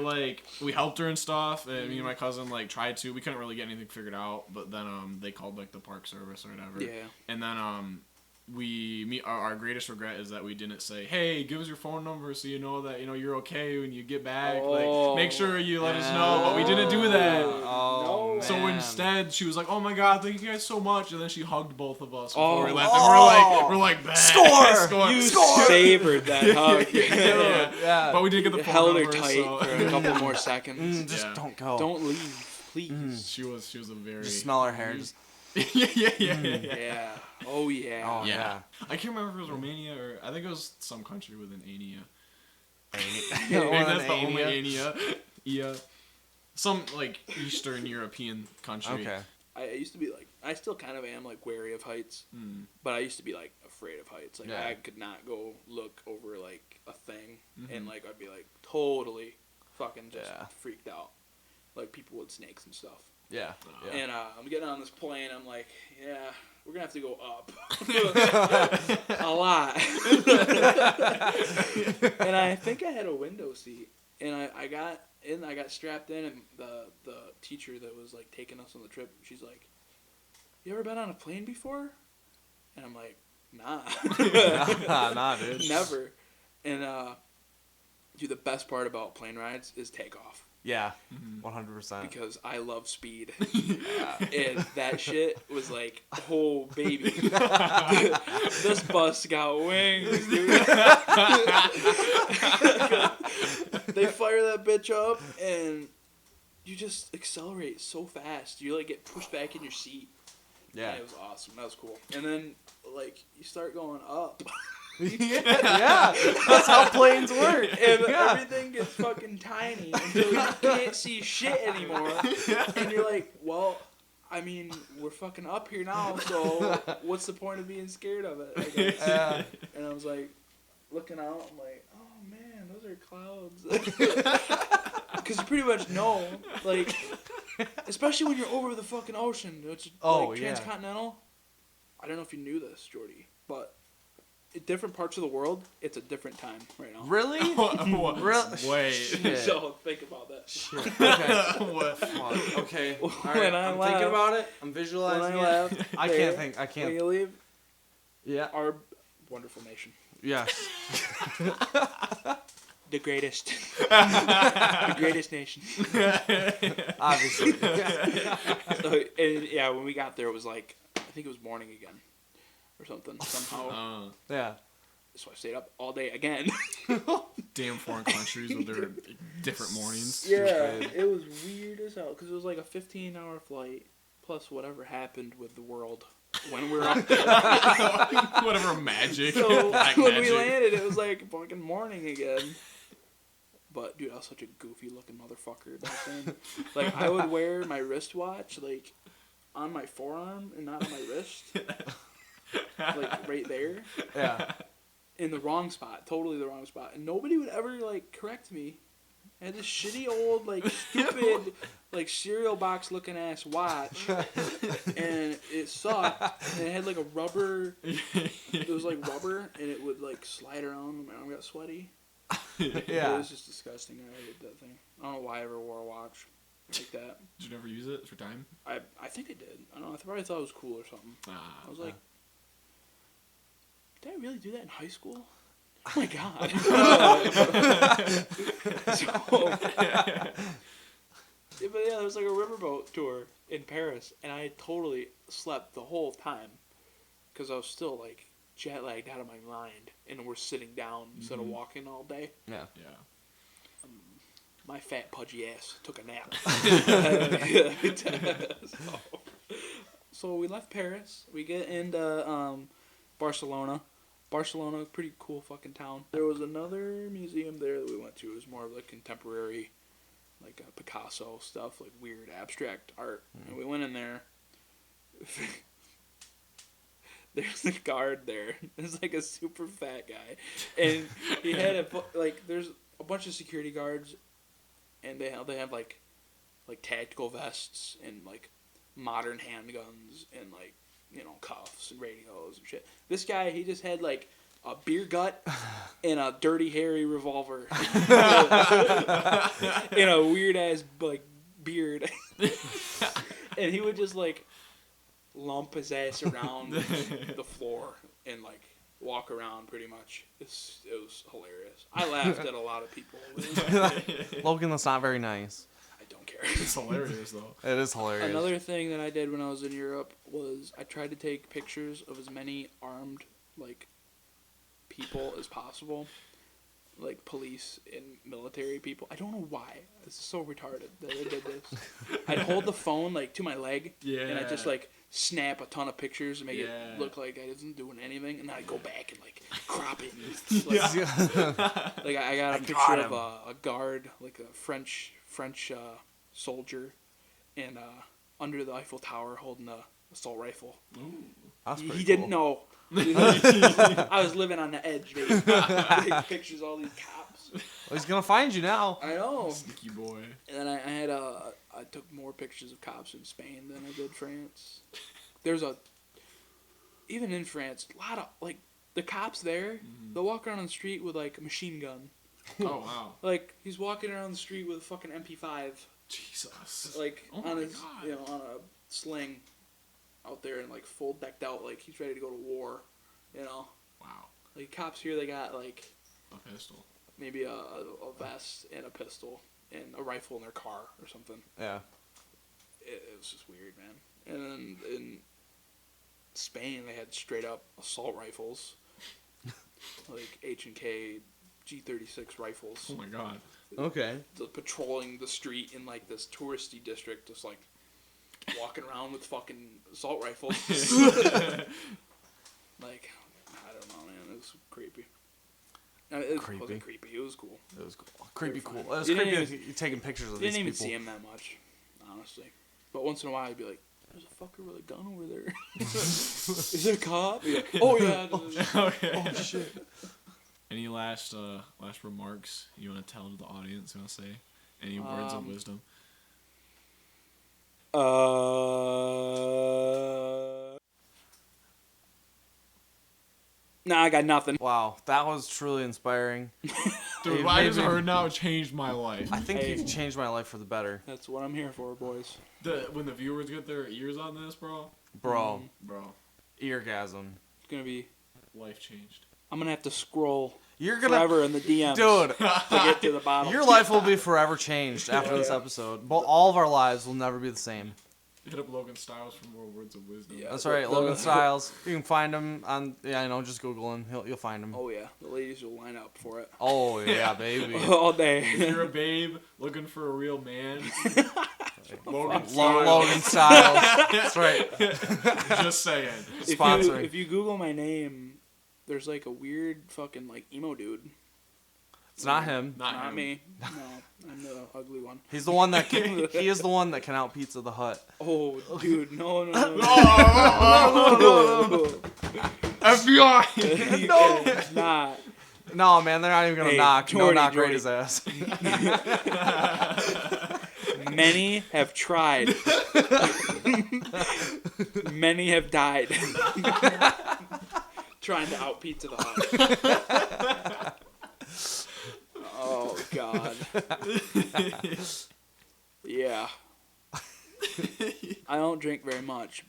helped her and stuff, and me and my cousin tried to. We couldn't really get anything figured out, but then they called the park service or whatever. Yeah. And then our greatest regret is that we didn't say, hey, give us your phone number so you know that you're okay when you get back. Make sure you let us know. But we didn't do that. Oh, so man. Instead, she was like, oh my god, thank you guys so much. And then she hugged both of us before we left. And we're like, score! You savored that hug. Yeah. But we didn't get the phone held number. her tight for a couple more seconds. Just don't go. Don't leave, please. She was a very... Just smell her hair. Just... Yeah. Oh, yeah. Oh, yeah. I can't remember if it was Romania or... I think it was some country with an Ania. Maybe that's the only Ania. Yeah. Some, Eastern European country. Okay. I used to be I still kind of am wary of heights, but I used to be afraid of heights. I could not go look over a thing, and I'd be totally fucking just freaked out, people with snakes and stuff. Yeah. And I'm getting on this plane. I'm like, yeah, we're gonna have to go up a lot. And I think I had a window seat, and I got strapped in, and the teacher that was taking us on the trip, she's like, you ever been on a plane before? And I'm like, nah. Nah, dude. Never. And dude, the best part about plane rides is takeoff. Yeah, 100%. Because I love speed. And that shit was oh, baby. This bus got wings, dude. They fire that bitch up, and you just accelerate so fast. You get pushed back in your seat. Yeah. And it was awesome. That was cool. And then, you start going up. Yeah, that's how planes work. And everything gets fucking tiny until you can't see shit anymore. And you're like, well, we're fucking up here now, so what's the point of being scared of it, I guess. And I was looking out, I'm like, oh man, those are clouds. Because you pretty much know, especially when you're over the fucking ocean, which transcontinental. I don't know if you knew this, Geordie, but in different parts of the world, it's a different time right now. Really? Really? Wait. So think about that. Shit. Okay. Okay. All right. I'm thinking about it. I'm visualizing it. I can't. When you leave, our wonderful nation. Yes. The greatest. The greatest nation. Obviously. So, when we got there, it was I think it was morning again. Or something, somehow. Yeah. So I stayed up all day again. Damn foreign countries with their different mornings. Yeah, it was weird as hell, because it was a 15-hour flight, plus whatever happened with the world when we were up there. Whatever magic. So when we landed, it was fucking morning again. But, dude, I was such a goofy-looking motherfucker back then. I would wear my wristwatch, on my forearm and not on my wrist. Right there. Yeah. In the wrong spot. Totally the wrong spot. And nobody would ever, correct me. I had this shitty old, like, stupid, like, cereal box looking ass watch, and it sucked, and it had, like, a rubber, it was, like, rubber, and it would, like, slide around, my arm got sweaty. Yeah. It was just disgusting. I hated that thing. I don't know why I ever wore a watch like that. Did you never use it for time? I think I did. I don't know. I probably thought it was cool or something. I was like, did I really do that in high school? Oh my god. But yeah, there was like a riverboat tour in Paris, and I totally slept the whole time because I was still like jet lagged out of my mind, and we're sitting down instead of walking all day. Yeah. My fat pudgy ass took a nap. So we left Paris. We get into Barcelona. Barcelona, pretty cool fucking town. There was another museum there that we went to. It was more of like contemporary, like Picasso stuff, like weird abstract art. And we went in there. There's a guard there. There's like a super fat guy, and he had there's a bunch of security guards, and they have like tactical vests and like modern handguns and like cuffs and radios and shit. This guy, he just had like a beer gut and a dirty hairy revolver and a weird ass like beard, and he would just like lump his ass around the floor and like walk around pretty much. It was hilarious. I laughed at a lot of people. Logan, that's not very nice. I don't care. It's hilarious though. It is hilarious. Another thing that I did when I was in Europe was I tried to take pictures of as many armed like people as possible. Like police and military people. I don't know why. This is so retarded that I did this. I'd hold the phone like to my leg, and I'd just like snap a ton of pictures and make it look like I wasn't doing anything, and then I'd go back and like crop it. And, like I got a picture of a guard, like a French soldier, and under the Eiffel Tower holding a assault rifle. Ooh, that's pretty he cool. didn't know. I was living on the edge, baby. Take pictures of all these cops. Well, he's gonna find you now. I know. Sneaky boy. And then I took more pictures of cops in Spain than I did France. Even in France, a lot of like the cops there. They'll walk around on the street with like a machine gun. Oh wow. Like he's walking around the street with a fucking MP5. Jesus. Like oh on his God. on a sling. Out there and like full decked out like he's ready to go to war, Wow. Like cops here, they got like a pistol, maybe a vest and a pistol and a rifle in their car or something. Yeah. It was just weird, man. And then in Spain, they had straight up assault rifles, like H&K G36 rifles. Oh my God. Okay. Patrolling the street in like this touristy district, just like. Walking around with fucking assault rifles. Like, I don't know, man. It was creepy. It wasn't creepy. It was cool. It was cool. Creepy cool. It was You creepy didn't taking pictures of these Didn't even people. see him that much, honestly. But once in a while, I'd be like, there's a fucker with a gun over there. Is it a cop? Yeah. Oh, yeah. Okay. Oh, shit. Any last remarks you want to tell to the audience? You want to say any words of wisdom? Nah, I got nothing. Wow, that was truly inspiring. Dude, what I just heard now changed my life. I think you've changed my life for the better. That's what I'm here for, boys. When the viewers get their ears on this, bro. Bro. It's Eargasm. gonna be. Life changed. I'm gonna have to scroll You're gonna forever in the DMs. Dude, to get to the bottom. your life will be forever changed after this episode. But all of our lives will never be the same. Hit up Logan Stiles for more words of wisdom. Yeah. That's right, Logan Stiles. You can find him on, just Google him. You'll find him. Oh, yeah. The ladies will line up for it. Oh, yeah, baby. All day. If you're a babe looking for a real man, Logan Stiles. Logan Stiles. That's right. Just saying. Sponsoring. If you Google my name, there's like a weird fucking like emo dude. It's not him. Not Not him. me. No, I'm the ugly one. He is the one that can out Pizza the Hut. Oh, dude, no. FBI. No. Not. No, man, they're not even gonna Hey, knock. No Geordie, knock right Geordie. his ass. Many have tried. Many have died. Trying to out Pizza the Hut. Oh, God. Yeah. I don't drink very much,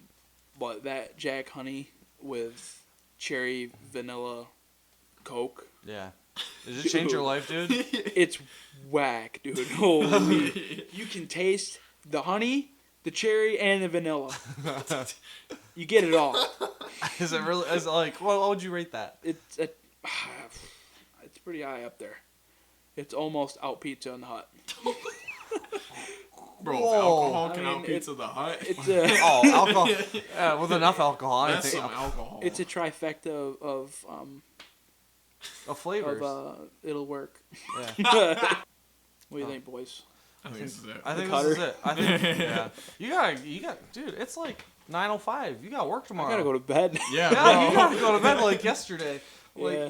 but that Jack Honey with cherry vanilla Coke, Yeah. Did it change your life, dude? it's whack, dude. Holy. You can taste the honey, the cherry, and the vanilla. You get it all. Is it really? Is it like? What would you rate that? It's pretty high up there. It's almost out Pizza in the Hut. Bro, if Whoa. alcohol can I mean, out Pizza the Hut. It's Oh, alcohol. Yeah, with enough alcohol, I That's think. some alcohol. it's a trifecta of Flavors. it'll work. Yeah. What do you think, boys? I think this is it. I think Cutter. this is it. I think. Yeah. You got, dude. It's like 9:05. You got work tomorrow. I gotta go to bed. Yeah, Yeah, you bro. gotta go to bed like yesterday. Like, Yeah.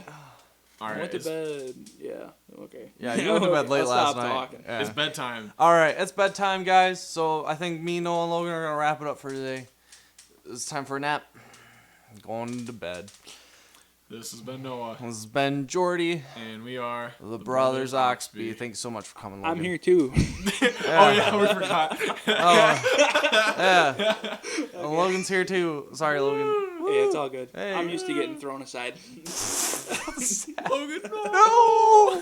All I right, went to it's, bed. Yeah. Okay. yeah, you went to bed late I'll last stop night. talking. Yeah. it's bedtime. All right, it's bedtime, guys. So I think me, Noah, and Logan are gonna wrap it up for today. It's time for a nap. Going to bed. This has been Noah, This has been Geordie, and we are the Brothers Oxby. Thanks so much for coming, Logan. I'm here too. Oh yeah, we forgot. Yeah. And Logan's here too. Sorry, Logan. Hey, it's all good. Hey. I'm used to getting thrown aside. Logan, no. No!